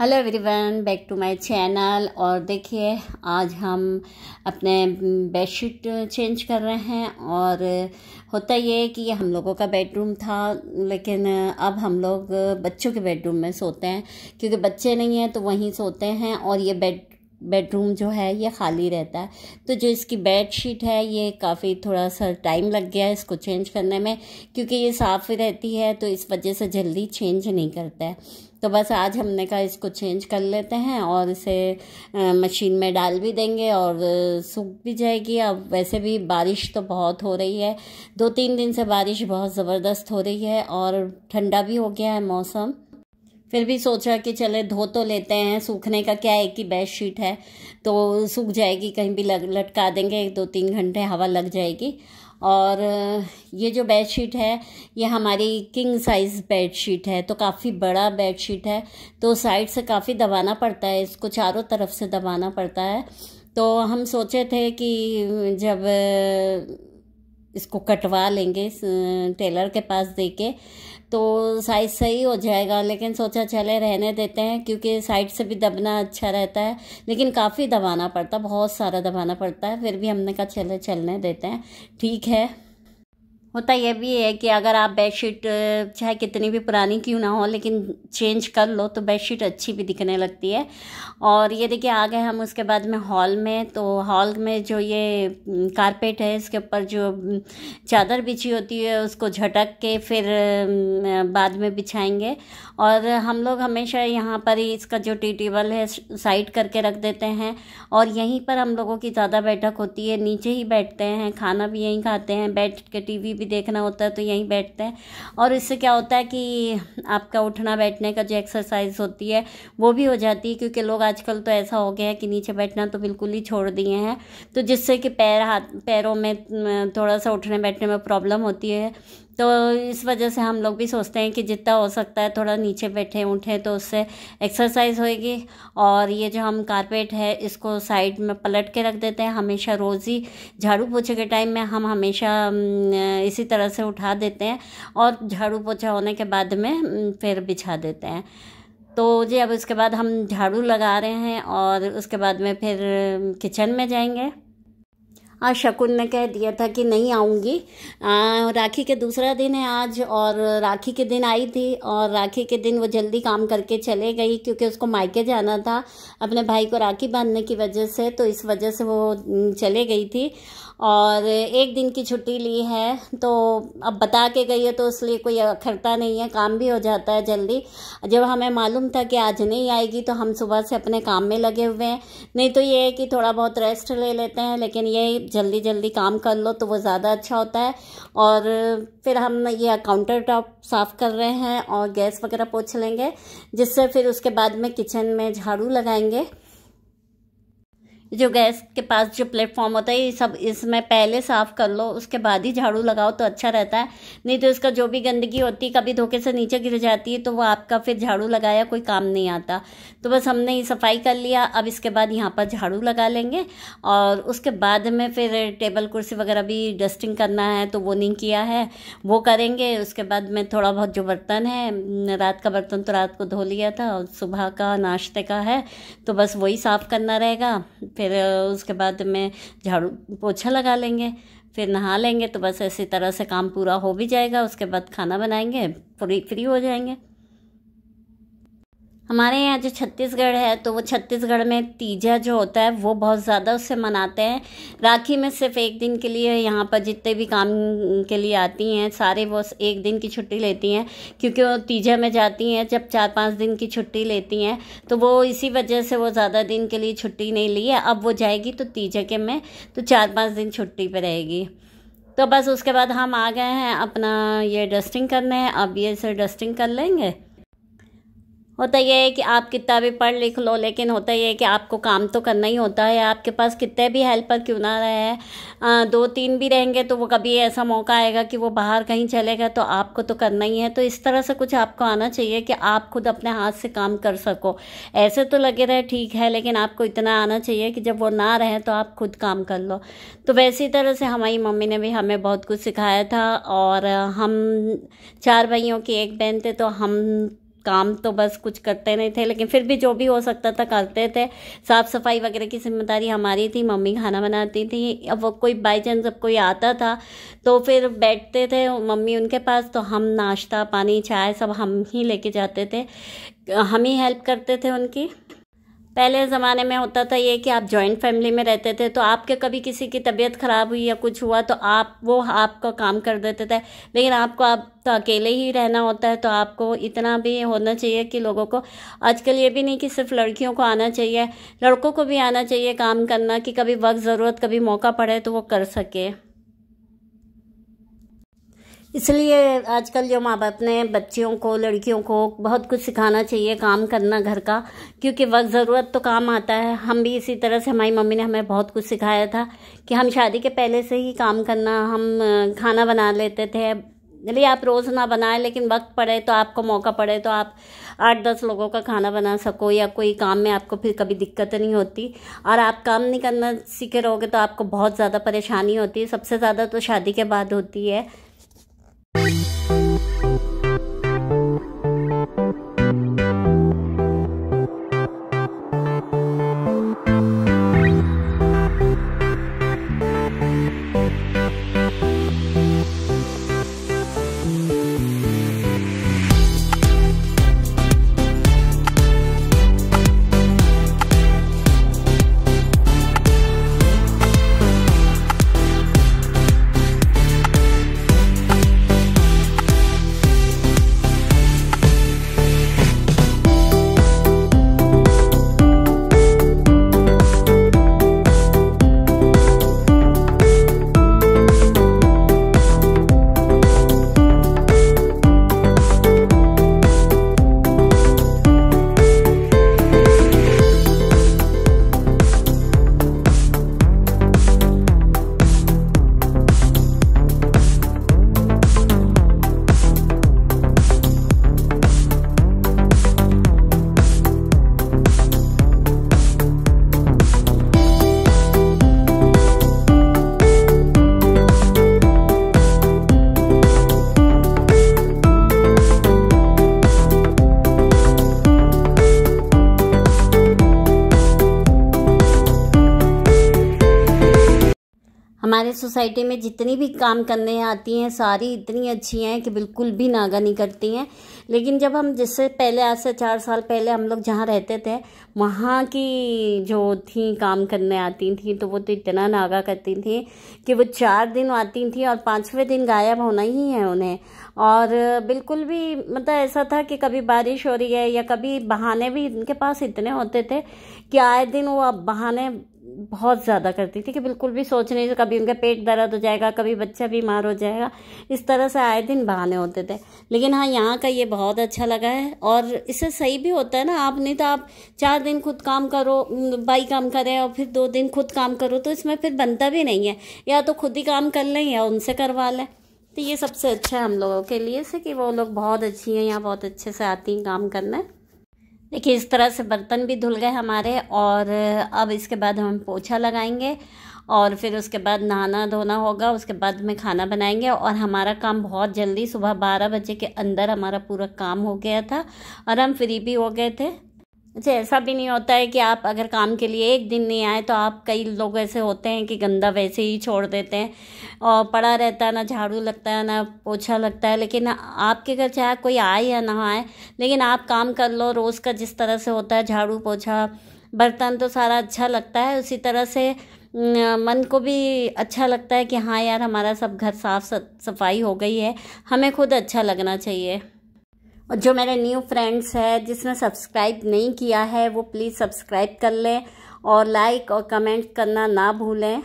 Hello everyone, back to my channel. और देखिए, आज हम अपने बेडशीट चेंज कर रहे हैं। और होता ये है कि ये हम लोगों का बेडरूम था, लेकिन अब हम लोग बच्चों के बेडरूम में सोते हैं क्योंकि बच्चे नहीं हैं तो वहीं सोते हैं। और ये बेडरूम जो है ये खाली रहता है। तो जो इसकी बेड शीट है ये काफ़ी थोड़ा सा टाइम लग गया है इसको चेंज करने में, क्योंकि ये साफ़ रहती है तो इस वजह से जल्दी चेंज नहीं करता है। तो बस आज हमने कहा इसको चेंज कर लेते हैं और इसे मशीन में डाल भी देंगे और सूख भी जाएगी। अब वैसे भी बारिश तो बहुत हो रही है, 2-3 दिन से बारिश बहुत ज़बरदस्त हो रही है और ठंडा भी हो गया है मौसम। फिर भी सोचा कि चले धो तो लेते हैं, सूखने का क्या है, एक ही बेड शीट है तो सूख जाएगी, कहीं भी लटका देंगे, 1-2-3 घंटे हवा लग जाएगी। और ये जो बेड शीट है ये हमारी किंग साइज़ बेड शीट है, तो काफ़ी बड़ा बेड शीट है, तो साइड से काफ़ी दबाना पड़ता है, इसको चारों तरफ से दबाना पड़ता है। तो हम सोचे थे कि जब इसको कटवा लेंगे टेलर के पास देके तो साइज़ सही हो जाएगा, लेकिन सोचा चले रहने देते हैं क्योंकि साइड से भी दबना अच्छा रहता है, लेकिन काफ़ी दबाना पड़ता है, बहुत सारा दबाना पड़ता है। फिर भी हमने कहा चले चलने देते हैं, ठीक है। होता यह भी है कि अगर आप बेडशीट चाहे कितनी भी पुरानी क्यों ना हो, लेकिन चेंज कर लो तो बेडशीट अच्छी भी दिखने लगती है। और ये देखिए आ गए हम उसके बाद में हॉल में। तो हॉल में जो ये कारपेट है इसके ऊपर जो चादर बिछी होती है उसको झटक के फिर बाद में बिछाएंगे। और हम लोग हमेशा यहाँ पर ही इसका जो टी टेबल है साइड करके रख देते हैं और यहीं पर हम लोगों की ज़्यादा बैठक होती है, नीचे ही बैठते हैं, खाना भी यहीं खाते हैं, बैठ के टीवी भी देखना होता है तो यहीं बैठते हैं। और इससे क्या होता है कि आपका उठना बैठने का जो एक्सरसाइज होती है वो भी हो जाती है, क्योंकि लोग आजकल तो ऐसा हो गया है कि नीचे बैठना तो बिल्कुल ही छोड़ दिए हैं, तो जिससे कि पैरों में थोड़ा सा उठने बैठने में प्रॉब्लम होती है। तो इस वजह से हम लोग भी सोचते हैं कि जितना हो सकता है थोड़ा नीचे बैठे उठें तो उससे एक्सरसाइज होएगी। और ये जो हम कारपेट है इसको साइड में पलट के रख देते हैं, हमेशा रोज़ ही झाड़ू पोछे के टाइम में हम हमेशा इसी तरह से उठा देते हैं और झाड़ू पोछा होने के बाद में फिर बिछा देते हैं। तो जी अब उसके बाद हम झाड़ू लगा रहे हैं और उसके बाद में फिर किचन में जाएंगे। आज शकुन ने कह दिया था कि नहीं आऊँगी, राखी के दूसरा दिन है आज, और राखी के दिन आई थी और राखी के दिन वो जल्दी काम करके चले गई क्योंकि उसको मायके जाना था अपने भाई को राखी बांधने की वजह से, तो इस वजह से वो चले गई थी और एक दिन की छुट्टी ली है। तो अब बता के गई है तो इसलिए कोई अखरता नहीं है, काम भी हो जाता है जल्दी। जब हमें मालूम था कि आज नहीं आएगी तो हम सुबह से अपने काम में लगे हुए हैं, नहीं तो ये है कि थोड़ा बहुत रेस्ट ले लेते हैं, लेकिन ये जल्दी जल्दी काम कर लो तो वो ज़्यादा अच्छा होता है। और फिर हम ये काउंटर टॉप साफ़ कर रहे हैं और गैस वगैरह पोंछ लेंगे, जिससे फिर उसके बाद में किचन में झाड़ू लगाएंगे। जो गैस के पास जो प्लेटफॉर्म होता है ये सब इसमें पहले साफ़ कर लो, उसके बाद ही झाड़ू लगाओ तो अच्छा रहता है, नहीं तो इसका जो भी गंदगी होती है कभी धोखे से नीचे गिर जाती है तो वो आपका फिर झाड़ू लगाया कोई काम नहीं आता। तो बस हमने ये सफाई कर लिया, अब इसके बाद यहाँ पर झाड़ू लगा लेंगे और उसके बाद में फिर टेबल कुर्सी वगैरह भी डस्टिंग करना है तो वो नहीं किया है, वो करेंगे। उसके बाद में थोड़ा बहुत जो बर्तन है, रात का बर्तन तो रात को धो लिया था और सुबह का नाश्ते का है तो बस वही साफ़ करना रहेगा। फिर उसके बाद में झाड़ू पोछा लगा लेंगे, फिर नहा लेंगे, तो बस इसी तरह से काम पूरा हो भी जाएगा। उसके बाद खाना बनाएंगे, फ्री हो जाएंगे। हमारे यहाँ जो छत्तीसगढ़ है तो वो छत्तीसगढ़ में तीजा जो होता है वो बहुत ज़्यादा उससे मनाते हैं। राखी में सिर्फ एक दिन के लिए यहाँ पर जितने भी काम के लिए आती हैं सारे वो एक दिन की छुट्टी लेती हैं, क्योंकि वो तीजा में जाती हैं जब 4-5 दिन की छुट्टी लेती हैं, तो वो इसी वजह से वो ज़्यादा दिन के लिए छुट्टी नहीं ली है। अब वो जाएगी तो तीजा के में तो 4-5 दिन छुट्टी पर रहेगी। तो बस उसके बाद हम आ गए हैं अपना ये डस्टिंग करने हैं, अब ये से डस्टिंग कर लेंगे। होता यह है कि आप कितना भी पढ़ लिख लो, लेकिन होता यह है कि आपको काम तो करना ही होता है, आपके पास कितने भी हेल्पर क्यों ना रहे, 2-3 भी रहेंगे तो वो कभी ऐसा मौका आएगा कि वो बाहर कहीं चलेगा तो आपको तो करना ही है। तो इस तरह से कुछ आपको आना चाहिए कि आप खुद अपने हाथ से काम कर सको। ऐसे तो लगे रहे ठीक है, लेकिन आपको इतना आना चाहिए कि जब वो ना रहे तो आप खुद काम कर लो। तो वैसी तरह से हमारी मम्मी ने भी हमें बहुत कुछ सिखाया था। और हम 4 भाइयों की एक बहन थे, तो हम काम तो बस कुछ करते नहीं थे, लेकिन फिर भी जो भी हो सकता था करते थे। साफ़ सफाई वगैरह की जिम्मेदारी हमारी थी, मम्मी खाना बनाती थी। अब वो कोई बाई चांस जब कोई आता था तो फिर बैठते थे मम्मी उनके पास, तो हम नाश्ता पानी चाय सब हम ही लेके जाते थे, हम ही हेल्प करते थे उनकी। पहले ज़माने में होता था ये कि आप जॉइंट फैमिली में रहते थे, तो आपके कभी किसी की तबीयत ख़राब हुई या कुछ हुआ तो वो आपका काम कर देते थे। लेकिन आपको आप तो अकेले ही रहना होता है, तो आपको इतना भी होना चाहिए कि लोगों को, आजकल ये भी नहीं कि सिर्फ लड़कियों को आना चाहिए, लड़कों को भी आना चाहिए काम करना, कि कभी वक्त ज़रूरत कभी मौका पड़े तो वो कर सके। इसलिए आजकल जो माँ बाप ने बच्चियों को, लड़कियों को बहुत कुछ सिखाना चाहिए काम करना घर का, क्योंकि वक्त ज़रूरत तो काम आता है। हम भी इसी तरह से, हमारी मम्मी ने हमें बहुत कुछ सिखाया था कि हम शादी के पहले से ही काम करना, हम खाना बना लेते थे। चलिए आप रोज़ ना बनाएं, लेकिन वक्त पड़े तो आपको मौका पड़े तो आप 8-10 लोगों का खाना बना सको, या कोई काम में आपको फिर कभी दिक्कत नहीं होती। और आप काम नहीं करना सीखे रहोगे तो आपको बहुत ज़्यादा परेशानी होती है, सबसे ज़्यादा तो शादी के बाद होती है। हमारे सोसाइटी में जितनी भी काम करने आती हैं सारी इतनी अच्छी हैं कि बिल्कुल भी नागा नहीं करती हैं। लेकिन जब हम, जिससे पहले, आज से 4 साल पहले हम लोग जहाँ रहते थे, वहाँ की जो थी काम करने आती थी, तो वो तो इतना नागा करती थी कि वो 4 दिन आती थी और 5वें दिन गायब होना ही है उन्हें। और बिल्कुल भी मतलब ऐसा था कि कभी बारिश हो रही है या कभी बहाने भी इनके पास इतने होते थे कि आए दिन वो अब बहाने बहुत ज़्यादा करती थी कि बिल्कुल भी सोच नहीं, कभी उनका पेट दर्द हो जाएगा, कभी बच्चा बीमार हो जाएगा, इस तरह से आए दिन बहाने होते थे। लेकिन हाँ, यहाँ का ये बहुत अच्छा लगा है और इससे सही भी होता है ना। आप नहीं तो आप 4 दिन खुद काम करो, बाई काम करें और फिर 2 दिन खुद काम करो, तो इसमें फिर बनता भी नहीं है। या तो खुद ही काम कर लें या उनसे करवा लें। तो ये सबसे अच्छा है हम लोगों के लिए से कि वो लोग बहुत अच्छी हैं, यहाँ बहुत अच्छे से आती हैं काम करने। देखिए इस तरह से बर्तन भी धुल गए हमारे, और अब इसके बाद हम पोछा लगाएंगे और फिर उसके बाद नहाना धोना होगा, उसके बाद में खाना बनाएंगे। और हमारा काम बहुत जल्दी, सुबह 12 बजे के अंदर हमारा पूरा काम हो गया था और हम फ्री भी हो गए थे। अच्छा, ऐसा भी नहीं होता है कि आप अगर काम के लिए एक दिन नहीं आए तो आप, कई लोग ऐसे होते हैं कि गंदा वैसे ही छोड़ देते हैं और पड़ा रहता है, ना झाड़ू लगता है ना पोछा लगता है। लेकिन आपके घर चाहे कोई आए या ना आए, लेकिन आप काम कर लो रोज़ का, जिस तरह से होता है झाड़ू पोछा बर्तन, तो सारा अच्छा लगता है। उसी तरह से मन को भी अच्छा लगता है कि हाँ यार, हमारा सब घर साफ़ सफाई हो गई है, हमें खुद अच्छा लगना चाहिए। और जो मेरे न्यू फ्रेंड्स हैं जिसने सब्सक्राइब नहीं किया है, वो प्लीज़ सब्सक्राइब कर लें और लाइक और कमेंट करना ना भूलें।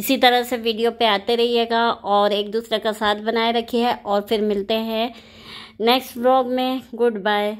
इसी तरह से वीडियो पे आते रहिएगा और एक दूसरे का साथ बनाए रखिए और फिर मिलते हैं नेक्स्ट व्लॉग में। Good bye.